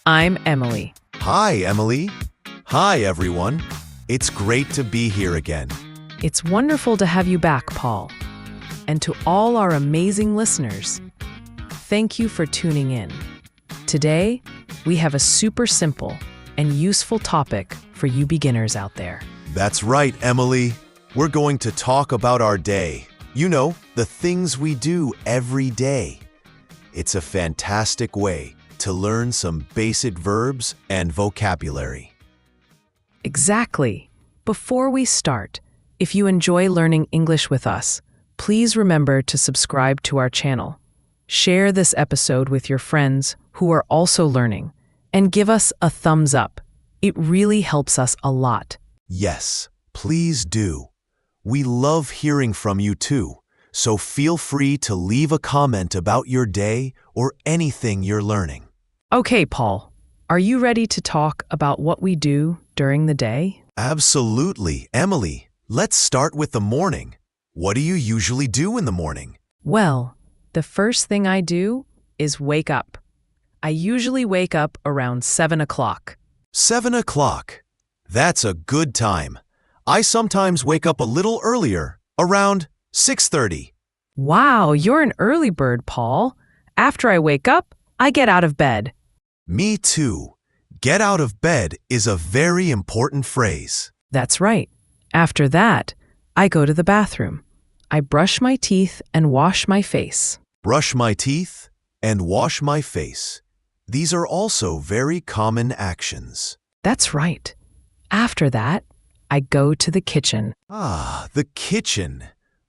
I'm Emily. Hi, Emily. Hi, everyone. It's great to be here again. It's wonderful to have you back, Paul. And to all our amazing listeners, thank you for tuning in. Today, we have a super simple and useful topic for you beginners out there. That's right, Emily. We're going to talk about our day. You know, the things we do every day. It's a fantastic way to learn some basic verbs and vocabulary. Exactly. Before we start, if you enjoy learning English with us, please remember to subscribe to our channel. Share this episode with your friends who are also learning, and give us a thumbs up. It really helps us a lot. Yes, please do. We love hearing from you too, so feel free to leave a comment about your day or anything you're learning. Okay, Paul, are you ready to talk about what we do during the day? Absolutely, Emily. Let's start with the morning. What do you usually do in the morning? Well, the first thing I do is wake up. I usually wake up around 7 o'clock. 7 o'clock. That's a good time. I sometimes wake up a little earlier, around 6:30. Wow, you're an early bird, Paul. After I wake up, I get out of bed. Me too. Get out of bed is a very important phrase. That's right. After that, I go to the bathroom. I brush my teeth and wash my face. Brush my teeth and wash my face. These are also very common actions. That's right. After that, I go to the kitchen. Ah, the kitchen.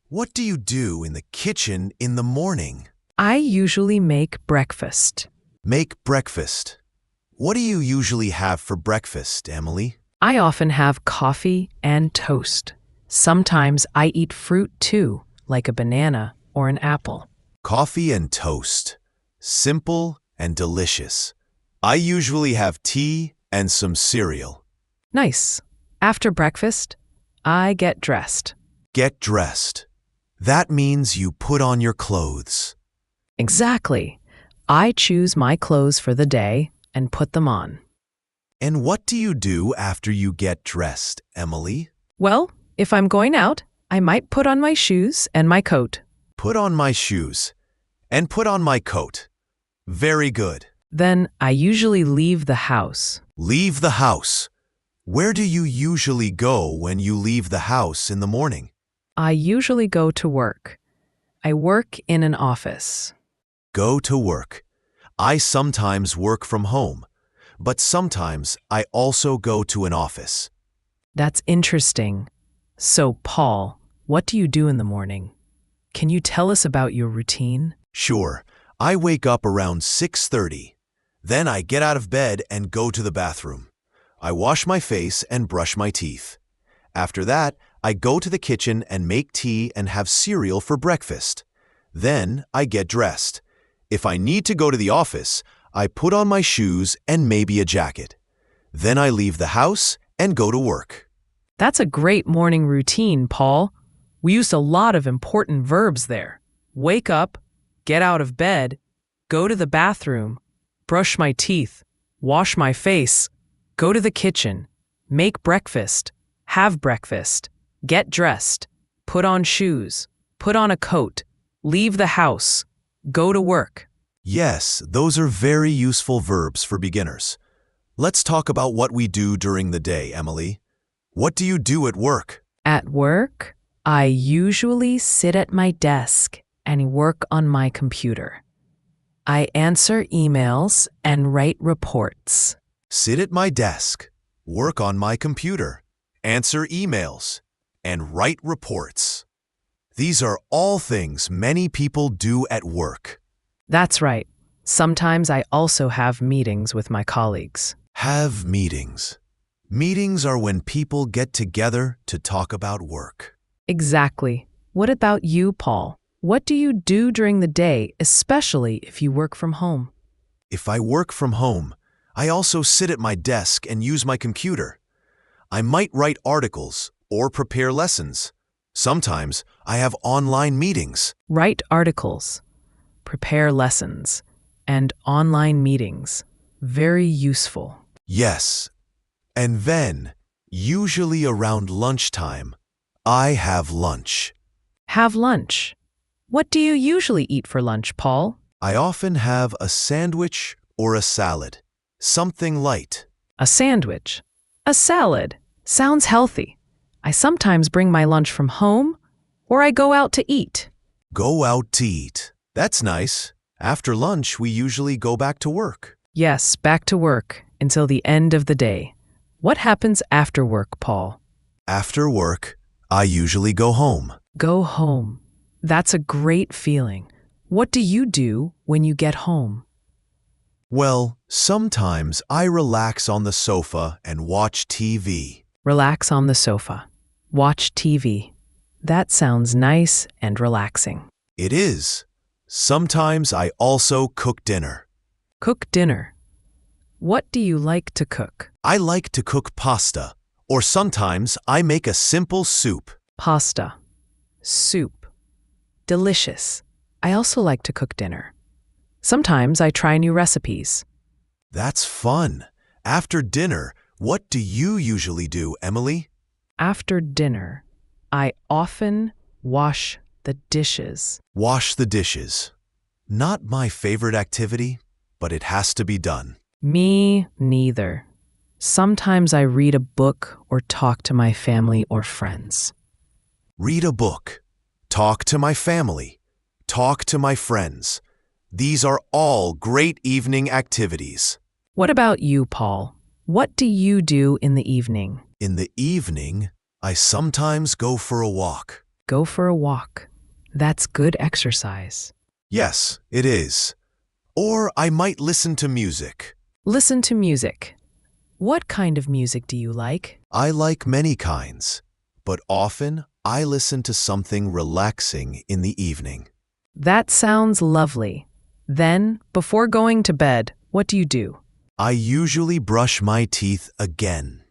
What do you do in the kitchen in the morning? I usually make breakfast. Make breakfast. What do you usually have for breakfast, Emily? I often have coffee and toast. Sometimes I eat fruit too, like a banana or an apple. Coffee and toast. Simple and delicious. I usually have tea and some cereal. Nice. After breakfast, I get dressed. Get dressed. That means you put on your clothes. Exactly. I choose my clothes for the day and put them on. And what do you do after you get dressed, Emily? Well, if I'm going out, I might put on my shoes and my coat. Put on my shoes and put on my coat. Very good. Then I usually leave the house. Leave the house. Where do you usually go when you leave the house in the morning? I usually go to work. I work in an office. Go to work. I sometimes work from home, but sometimes I also go to an office. That's interesting. So, Paul, what do you do in the morning? Can you tell us about your routine? Sure. I wake up around 6:30. Then I get out of bed and go to the bathroom. I wash my face and brush my teeth. After that, I go to the kitchen and make tea and have cereal for breakfast. Then I get dressed. If I need to go to the office, I put on my shoes and maybe a jacket. Then I leave the house and go to work. That's a great morning routine, Paul. We used a lot of important verbs there. Wake up, get out of bed, go to the bathroom, brush my teeth, wash my face, go to the kitchen, make breakfast, have breakfast, get dressed, put on shoes, put on a coat, leave the house, go to work. Yes, those are very useful verbs for beginners. Let's talk about what we do during the day, Emily. What do you do at work? At work, I usually sit at my desk and work on my computer. I answer emails and write reports. Sit at my desk, work on my computer, answer emails, and write reports. These are all things many people do at work. That's right. Sometimes I also have meetings with my colleagues. Have meetings. Meetings are when people get together to talk about work. Exactly. What about you, Paul? What do you do during the day, especially if you work from home? If I work from home, I also sit at my desk and use my computer. I might write articles or prepare lessons. Sometimes I have online meetings. Write articles, prepare lessons, and online meetings. Very useful. Yes. And then, usually around lunchtime, I have lunch. Have lunch. What do you usually eat for lunch, Paul? I often have a sandwich or a salad. Something light. A sandwich. A salad. Sounds healthy. I sometimes bring my lunch from home, or I go out to eat. Go out to eat. That's nice. After lunch, we usually go back to work. Yes, back to work until the end of the day. What happens after work, Paul? After work, I usually go home. Go home. That's a great feeling. What do you do when you get home? Well, sometimes I relax on the sofa and watch TV. Relax on the sofa. Watch TV. That sounds nice and relaxing. It is. Sometimes I also cook dinner. Cook dinner. What do you like to cook? I like to cook pasta, or sometimes I make a simple soup. Pasta. Soup. Delicious. I also like to cook dinner. Sometimes I try new recipes. That's fun. After dinner, what do you usually do, Emily? After dinner, I often wash the dishes. Wash the dishes. Not my favorite activity, but it has to be done. Me neither. Sometimes I read a book or talk to my family or friends. Read a book. Talk to my family. Talk to my friends. These are all great evening activities. What about you, Paul? What do you do in the evening? In the evening, I sometimes go for a walk. Go for a walk. That's good exercise. Yes, it is. Or I might listen to music. Listen to music. What kind of music do you like? I like many kinds, but often I listen to something relaxing in the evening. That sounds lovely. Then, before going to bed, what do you do? I usually brush my teeth again.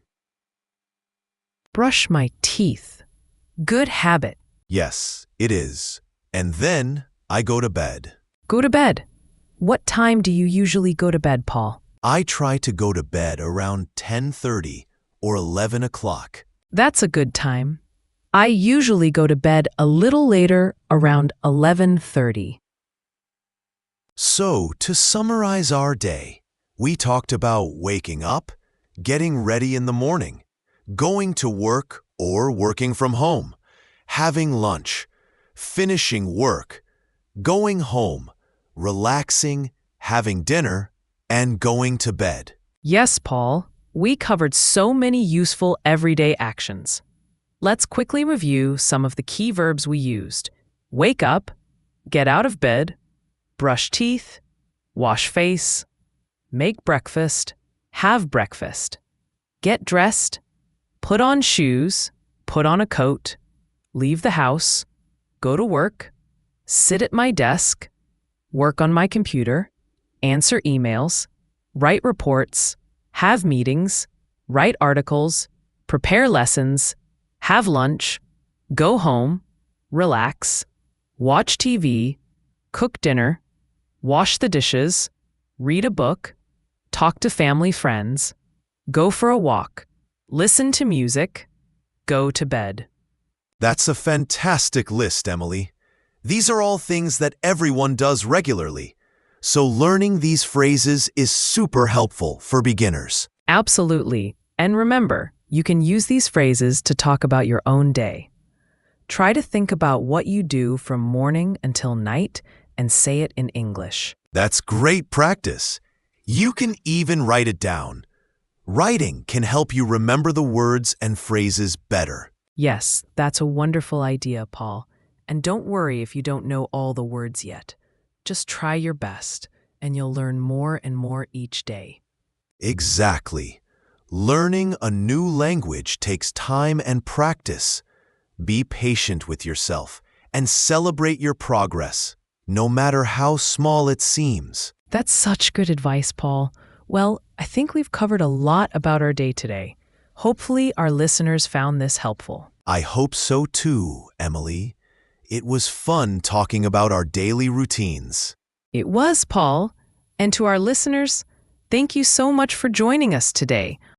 Brush my teeth. Good habit. Yes, it is. And then I go to bed. Go to bed. What time do you usually go to bed, Paul? I try to go to bed around 10:30 or 11 o'clock. That's a good time. I usually go to bed a little later, around 11:30. So, to summarize our day, we talked about waking up, getting ready in the morning, going to work or working from home, having lunch, finishing work, going home, relaxing, having dinner, and going to bed. Yes, Paul. We covered so many useful everyday actions. Let's quickly review some of the key verbs we used. Wake up, get out of bed, brush teeth, wash face, make breakfast, have breakfast, get dressed, put on shoes, put on a coat, leave the house, go to work, sit at my desk, work on my computer, answer emails, write reports, have meetings, write articles, prepare lessons, have lunch, go home, relax, watch TV, cook dinner, wash the dishes, read a book, talk to family friends, go for a walk, listen to music, go to bed. That's a fantastic list, Emily. These are all things that everyone does regularly, so learning these phrases is super helpful for beginners. Absolutely. And remember, you can use these phrases to talk about your own day. Try to think about what you do from morning until night and say it in English. That's great practice. You can even write it down. Writing can help you remember the words and phrases better. Yes, that's a wonderful idea, Paul. And don't worry if you don't know all the words yet. Just try your best, and you'll learn more and more each day. Exactly. Learning a new language takes time and practice. Be patient with yourself and celebrate your progress, no matter how small it seems. That's such good advice, Paul. Well, I think we've covered a lot about our day today. Hopefully, our listeners found this helpful. I hope so too, Emily. It was fun talking about our daily routines. It was, Paul. And to our listeners, Thank you so much for joining us today.